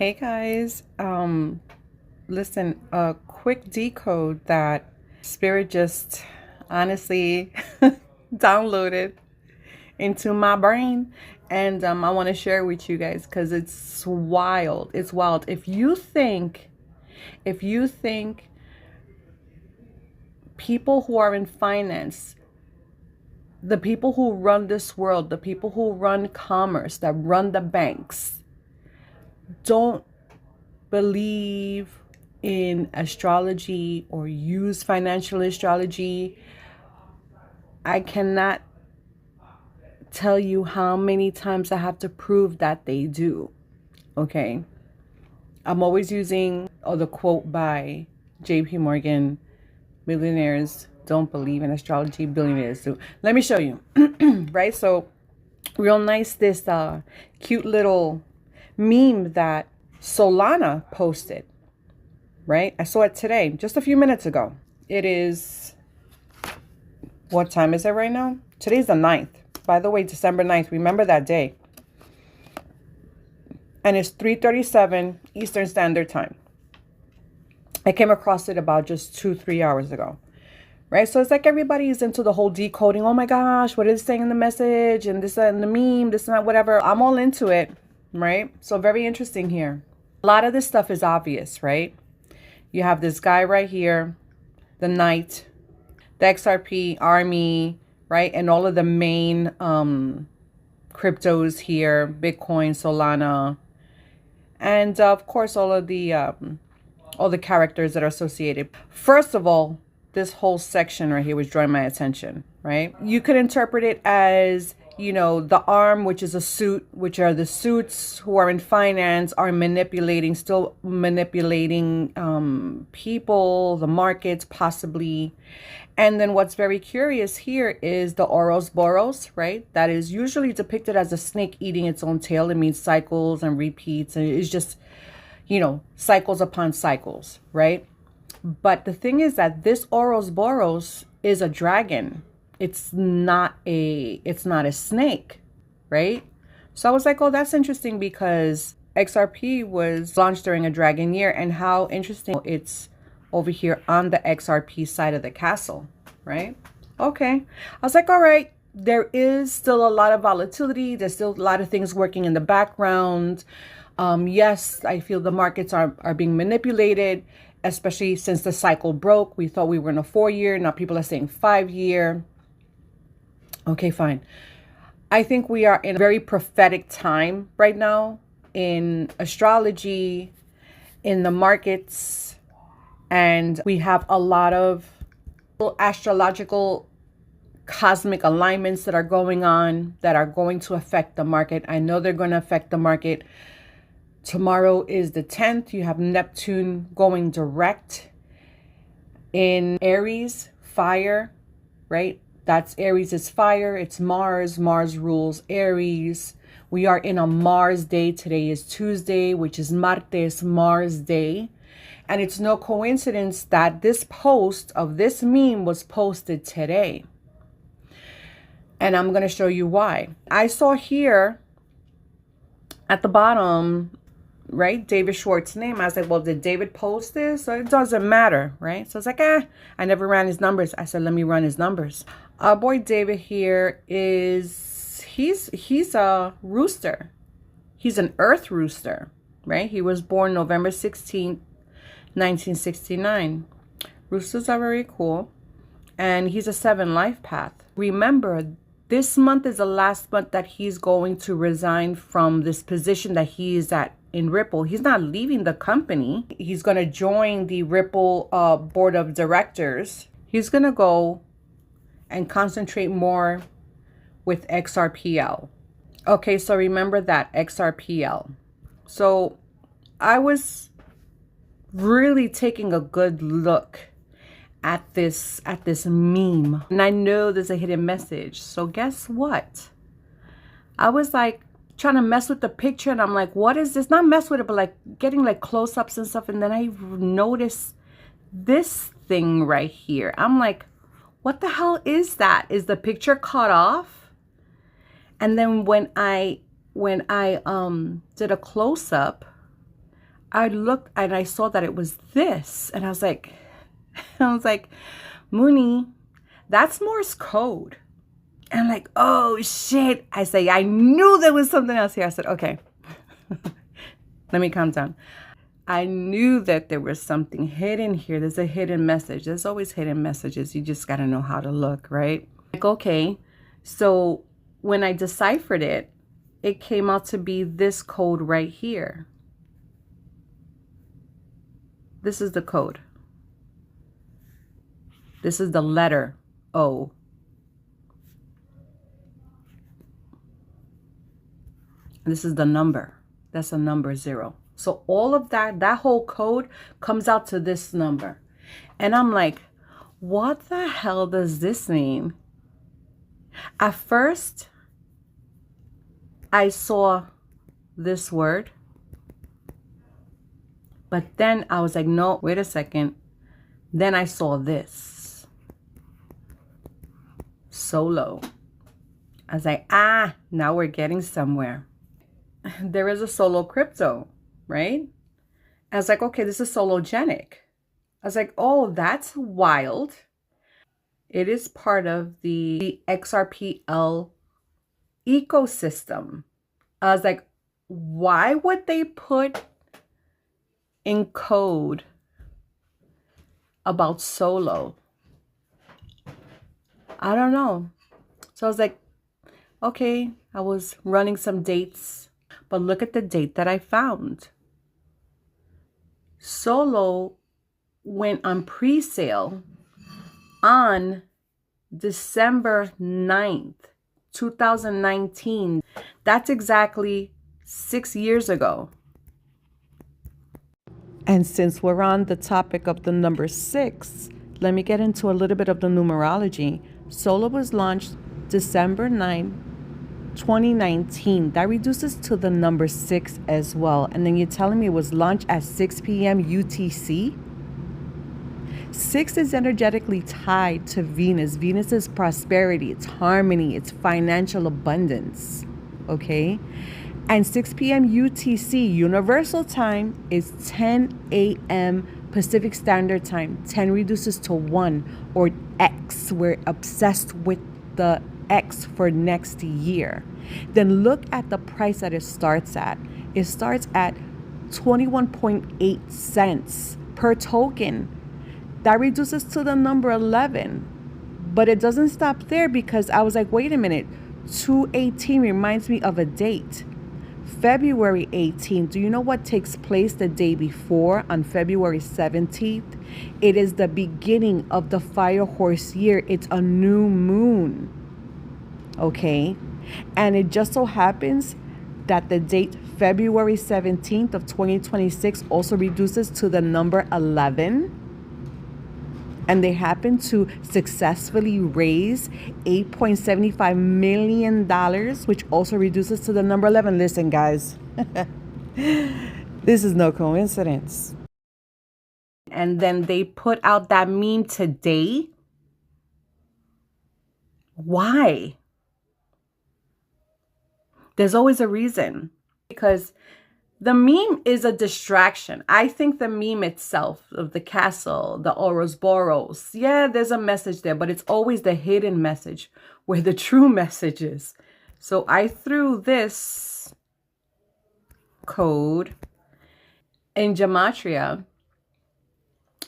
Hey guys, listen, a quick decode that Spirit just honestly downloaded into my brain, and I want to share with you guys because it's wild. It's wild. If you think people who are in finance, the people who run this world, the people who run commerce, that run the banks, don't believe in astrology or use financial astrology, I cannot tell you how many times I have to prove that they do. Okay. I'm always using the quote by JP Morgan, millionaires don't believe in astrology, billionaires do. Let me show you. Right? So real nice, this cute little meme that Solana posted. Right? I saw it today, just a few minutes ago. It is, what time is it right now? Today's the 9th. By the way, December 9th. Remember that day. And it's 3:37 Eastern Standard Time. I came across it about just 2-3 hours ago. Right? So it's like everybody is into the whole decoding. Oh my gosh, what is it saying in the message? And this and the meme, this and that, whatever. I'm all into it. Right? So very interesting here. A lot of this stuff is obvious, right? You have this guy right here, the Knight, the XRP army, right? And all of the main cryptos here, Bitcoin, Solana, and of course all the characters that are associated. First of all, this whole section right here was drawing my attention, right? You could interpret it as, you know, the arm, which is a suit, which are the suits who are in finance, are still manipulating people, the markets, possibly. And then what's very curious here is the Ouroboros, right? That is usually depicted as a snake eating its own tail. It means cycles and repeats. And it's just, you know, cycles upon cycles, right? But the thing is that this Ouroboros is a dragon. It's not a snake, right? So I was like, oh, that's interesting because XRP was launched during a dragon year, and how interesting it's over here on the XRP side of the castle, right? Okay. I was like, all right, there is still a lot of volatility. There's still a lot of things working in the background. Yes, I feel the markets are being manipulated, especially since the cycle broke. We thought we were in a 4-year. Now people are saying 5-year. Okay, fine. I think we are in a very prophetic time right now in astrology, in the markets, and we have a lot of astrological cosmic alignments that are going on that are going to affect the market. I know they're going to affect the market. Tomorrow is the 10th. You have Neptune going direct in Aries, fire, right? That's Aries is fire. It's Mars. Mars rules Aries. We are in a Mars day. Today is Tuesday, which is Martes, Mars day. And it's no coincidence that this post of this meme was posted today. And I'm going to show you why. I saw here at the bottom, right, David Schwartz's name. I was like, well, did David post this? So it doesn't matter, right? So it's like, I never ran his numbers. I said, let me run his numbers. Our boy David here he's a rooster. He's an earth rooster, right? He was born November 16th, 1969. Roosters are very cool. And he's a 7 life path. Remember, this month is the last month that he's going to resign from this position that he is at in Ripple. He's not leaving the company. He's going to join the Ripple board of directors. He's going to go and concentrate more with XRPL. Okay, so remember that, XRPL. So I was really taking a good look at this meme, and I know there's a hidden message. So guess what? I was like trying to mess with the picture, and I'm like, what is this? Not mess with it, but like getting like close-ups and stuff. And then I noticed this thing right here. I'm like, what the hell is that? Is the picture cut off? And then when I did a close-up, I looked and I saw that it was this. And I was like, Mooney, that's Morse code. And I'm like, oh shit. I say, I knew there was something else here. I said, okay, let me calm down. I knew that there was something hidden here. There's a hidden message. There's always hidden messages. You just got to know how to look, right? Like, okay. So when I deciphered it, it came out to be this code right here. This is the code. This is the letter O. This is the number. That's a number 0. So all of that whole code comes out to this number. And I'm like, what the hell does this mean? At first, I saw this word. But then I was like, no, wait a second. Then I saw this. Solo. I was like, now we're getting somewhere. There is a solo crypto, right? I was like, okay, this is sologenic. I was like, oh, that's wild. It is part of the XRPL ecosystem. I was like, why would they put in code about solo? I don't know. So I was like, okay, I was running some dates, but look at the date that I found. Solo went on pre-sale on December 9th, 2019. That's exactly 6 years ago. And since we're on the topic of the number 6, let me get into a little bit of the numerology. Solo was launched December 9, 2019. That reduces to the number 6 as well. And then you're telling me it was launched at 6 p.m. UTC? 6 is energetically tied to Venus. Venus is prosperity, it's harmony, it's financial abundance. Okay? And 6 p.m. UTC, Universal Time, is 10 a.m. Pacific Standard Time. 10 reduces to 1 or X. We're obsessed with the X for next year. Then look at the price that it starts at. It starts at 21.8 cents per token. That reduces to the number 11. But it doesn't stop there, because I was like, wait a minute. 218 reminds me of a date. February 18th. Do you know what takes place the day before, on February 17th? It is the beginning of the Fire Horse year. It's a new moon. Okay? And it just so happens that the date February 17th of 2026 also reduces to the number 11. And they happen to successfully raise $8.75 million, which also reduces to the number 11. Listen, guys, this is no coincidence. And then they put out that meme today. Why? There's always a reason. Because the meme is a distraction. I think the meme itself of the castle, the Ouroboros, yeah, there's a message there, but it's always the hidden message where the true message is. So I threw this code in gematria,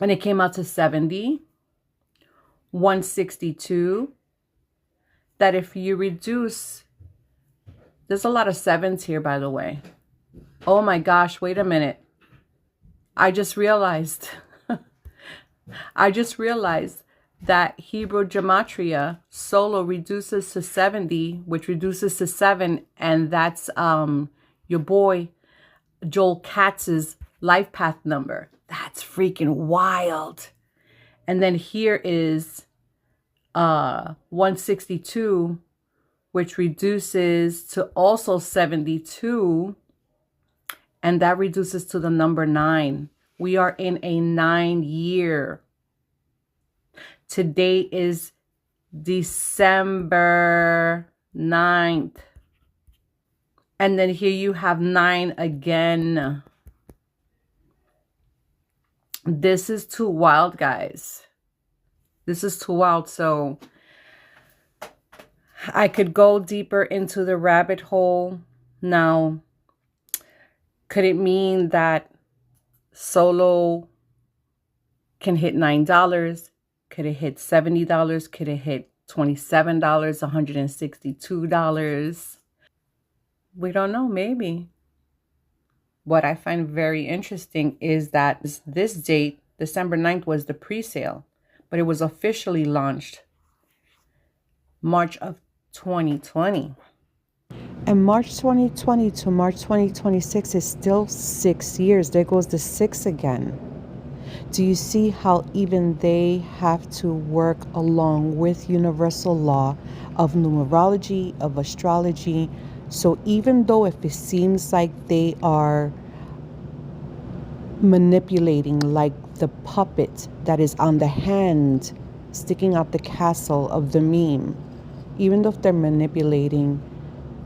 and it came out to 70, 162, that if you reduce, there's a lot of 7s here, by the way. Oh my gosh, wait a minute. I just realized that Hebrew gematria solo reduces to 70, which reduces to 7, and that's your boy Joel Katz's life path number. That's freaking wild. And then here is 162, which reduces to also 72. And that reduces to the number 9. We are in a 9 year. Today is December 9th. And then here you have 9 again. This is too wild, guys. This is too wild. So I could go deeper into the rabbit hole. Now, could it mean that solo can hit $9? Could it hit $70? Could it hit $27, $162? We don't know, maybe. What I find very interesting is that this date, December 9th, was the pre-sale, but it was officially launched March of 2020. And March 2020 to March 2026 is still 6 years. There goes the 6 again. Do you see how even they have to work along with universal law of numerology, of astrology? So even though if it seems like they are manipulating like the puppet that is on the hand sticking out the castle of the meme, even though if they're manipulating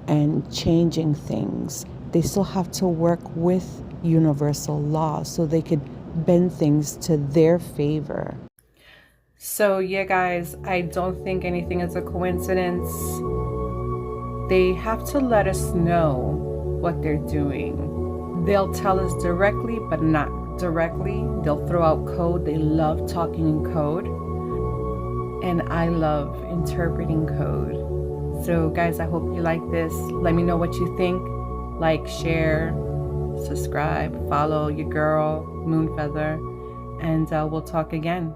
and changing things, they still have to work with universal law so they could bend things to their favor. So yeah, guys, I don't think anything is a coincidence. They have to let us know what they're doing. They'll tell us directly, but not directly. They'll throw out code. They love talking in code. And I love interpreting code. So guys, I hope you like this. Let me know what you think. Like, share, subscribe, follow your girl, Moonfeather. And we'll talk again.